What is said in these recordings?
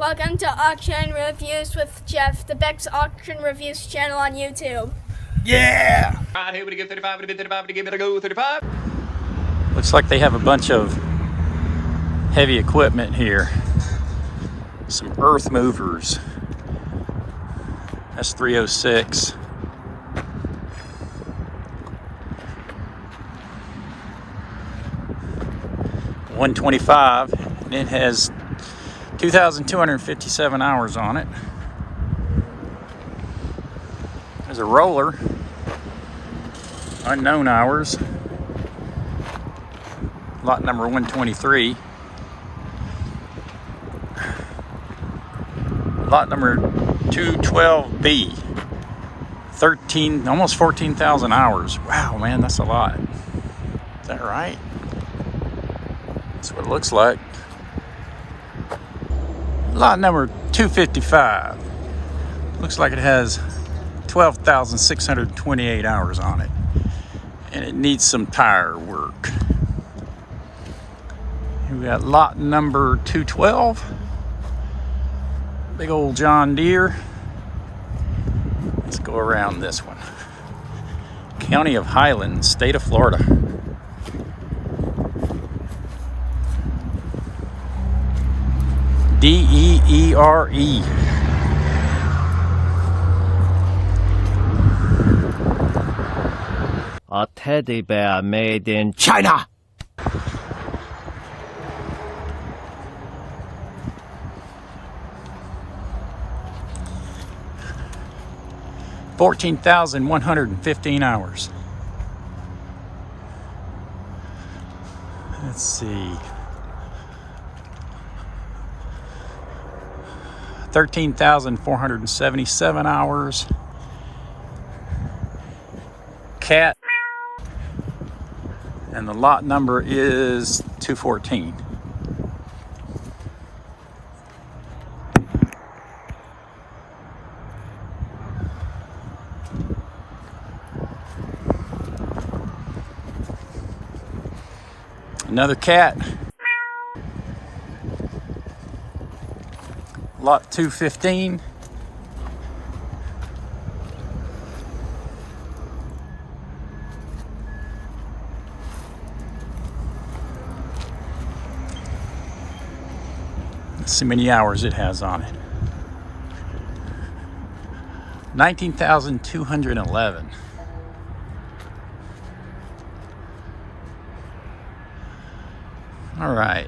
Welcome to Auction Reviews with Jeff, the Beck's Auction Reviews channel on YouTube. Yeah! Right here, we give 35, we give 35, we give it a go, 35. Looks like they have a bunch of heavy equipment here. Some earth movers. That's 306. $125, and it has 2,257 hours on it. There's a roller, unknown hours, lot number 123. Lot number 212B, almost 14,000 hours. Wow, man, that's a lot. Is that right? That's what it looks like. Lot number 255. Looks like it has 12,628 hours on it. And it needs some tire work. Here we got lot number 212. Big old John Deere. Let's go around this one. County of Highlands, state of Florida. D-E-E-R-E. A teddy bear made in China. $14,115 hours. Let's see. 13,477 hours. Cat. And the lot number is 214. Another cat. Lot 215. Let's see how many hours it has on it. 19,211. All right.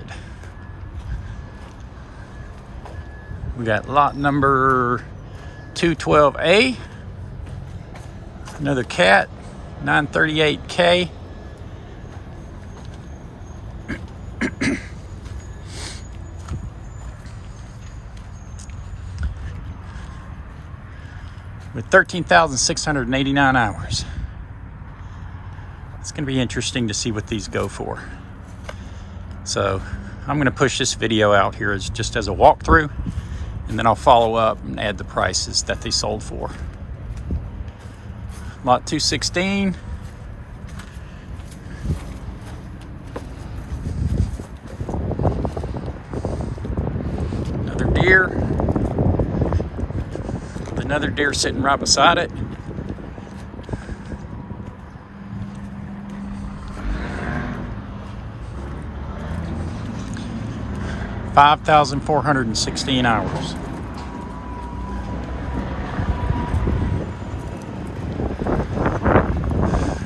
We got lot number 212A. Another cat, 938K. With 13,689 hours. It's going to be interesting to see what these go for. So I'm going to push this video out here just as a walkthrough, and then I'll follow up and add the prices that they sold for. Lot 216. Another deer. Another deer sitting right beside it. $5,416 hours.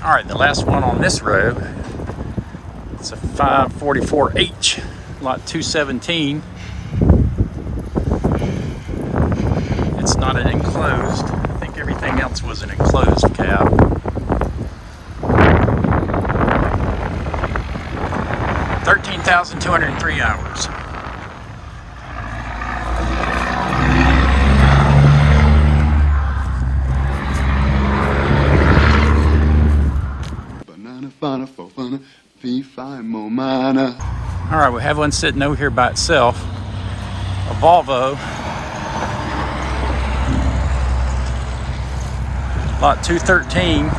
All right, the last one on this row. It's a 544H, lot 217. It's not an enclosed. I think everything else was an enclosed cab. $13,203 hours. All right, we have one sitting over here by itself. A Volvo. Lot 213.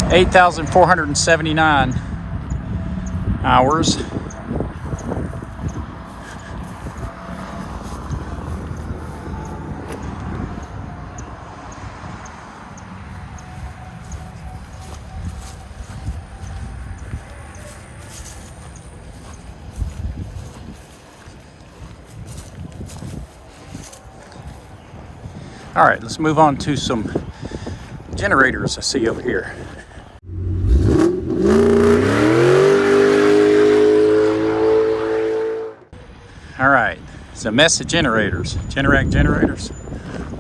8,479 hours. All right, let's move on to some generators I see over here. All right, it's a mess of generators. Generac generators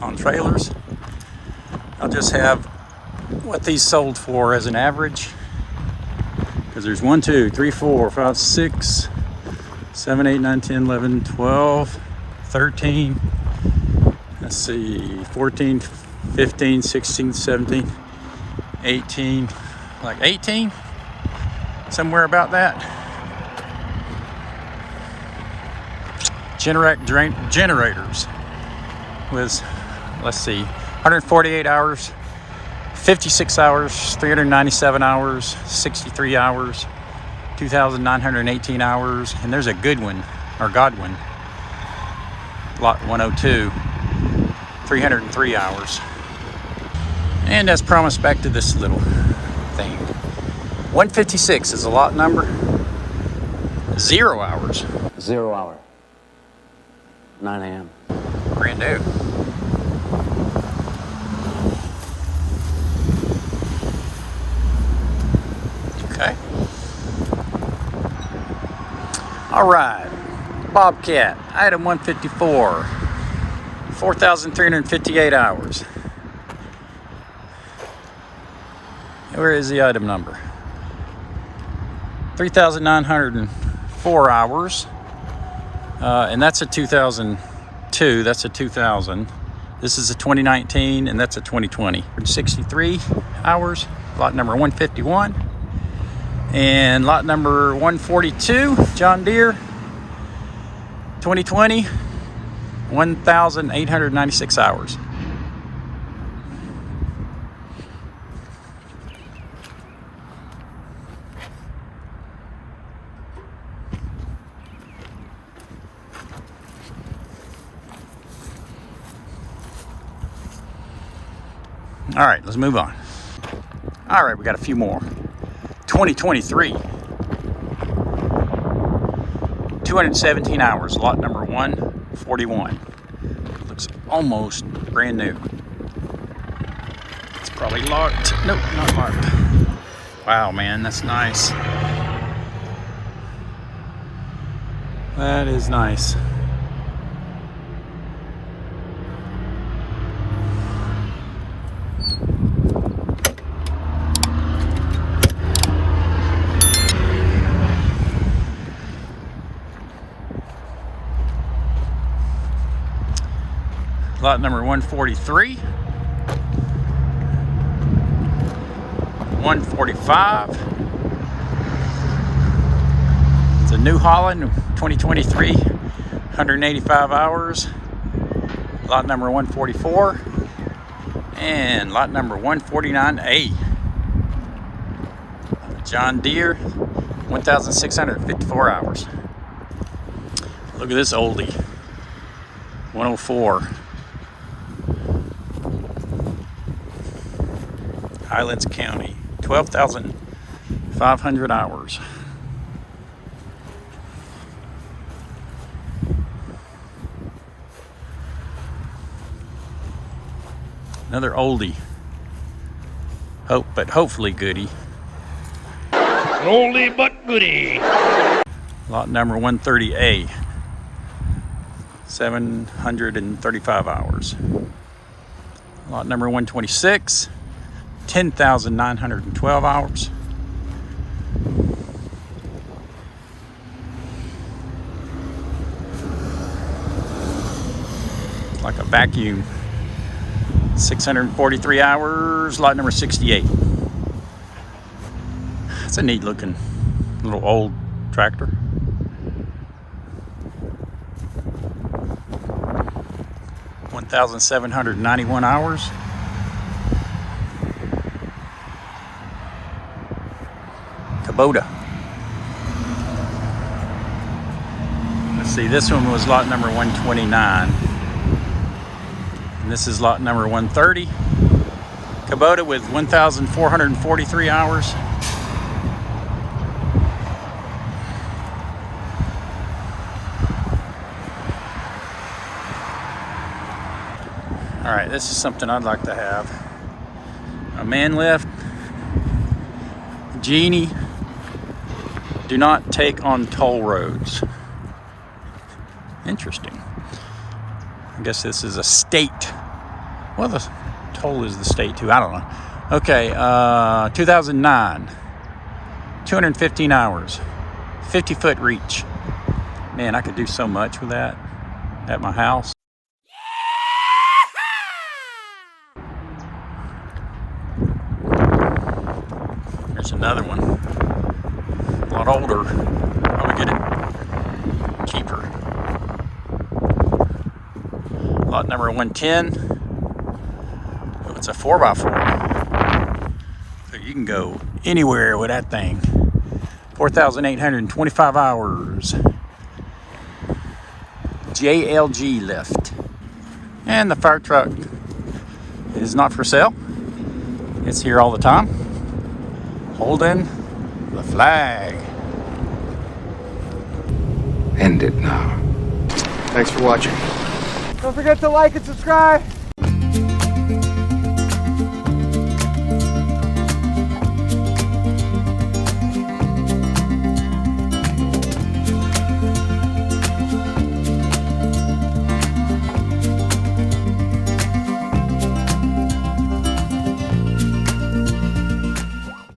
on trailers. I'll just have what these sold for as an average, because there's 1, 2, 3, 4, 5, 6, 7, 8, 9, 10, 11, 12, 13. Let's see, 14, 15, 16, 17, 18, like 18, somewhere about that. Generac generators with, let's see, 148 hours, 56 hours, 397 hours, 63 hours, 2,918 hours, and there's a good one, or Godwin, lot 102. 303 hours. And as promised, back to this little thing. 156 is a lot number. 0 hours. 0 hour. 9 a.m. Brand new. Okay. All right. Bobcat, item 154. 4,358 hours. Where is the item number? 3,904 hours. And that's a 2002. That's a 2000. This is a 2019, and that's a 2020. 63 hours. Lot number 151. And lot number 142, John Deere, 2020. 1,896 hours. All right, let's move on. All right, we got a few more. 2023. 217 hours, lot number 141. Looks almost brand new. It's probably locked. Nope, not locked. Wow, man, that's nice. That is nice. Lot number 143, 145. It's a New Holland 2023, 185 hours. Lot number 144 and lot number 149A. John Deere, 1,654 hours. Look at this oldie, 104. Highlands County, 12,500 hours. Another oldie. But hopefully goodie. Oldie but goodie. Lot number 130A, 735 hours. Lot number 126, 10,912 hours. Like a vacuum. 643 hours, lot number 68. It's a neat looking little old tractor. $1,791 hours. Kubota. Let's see, this one was lot number 129. And this is lot number 130. Kubota with 1,443 hours. All right, this is something I'd like to have. A man lift. Genie. Do not take on toll roads. Interesting. I guess this is a state. Well, the toll is the state too. I don't know. Okay, 2009. 215 hours. 50-foot reach. Man, I could do so much with that at my house. There's another one. A lot older. Probably get it cheaper. Lot number 110. Oh, it's a 4x4. So you can go anywhere with that thing. 4,825 hours. JLG lift. And the fire truck is not for sale. It's here all the time. Holding the flag. End it now. Thanks for watching. Don't forget to like and subscribe.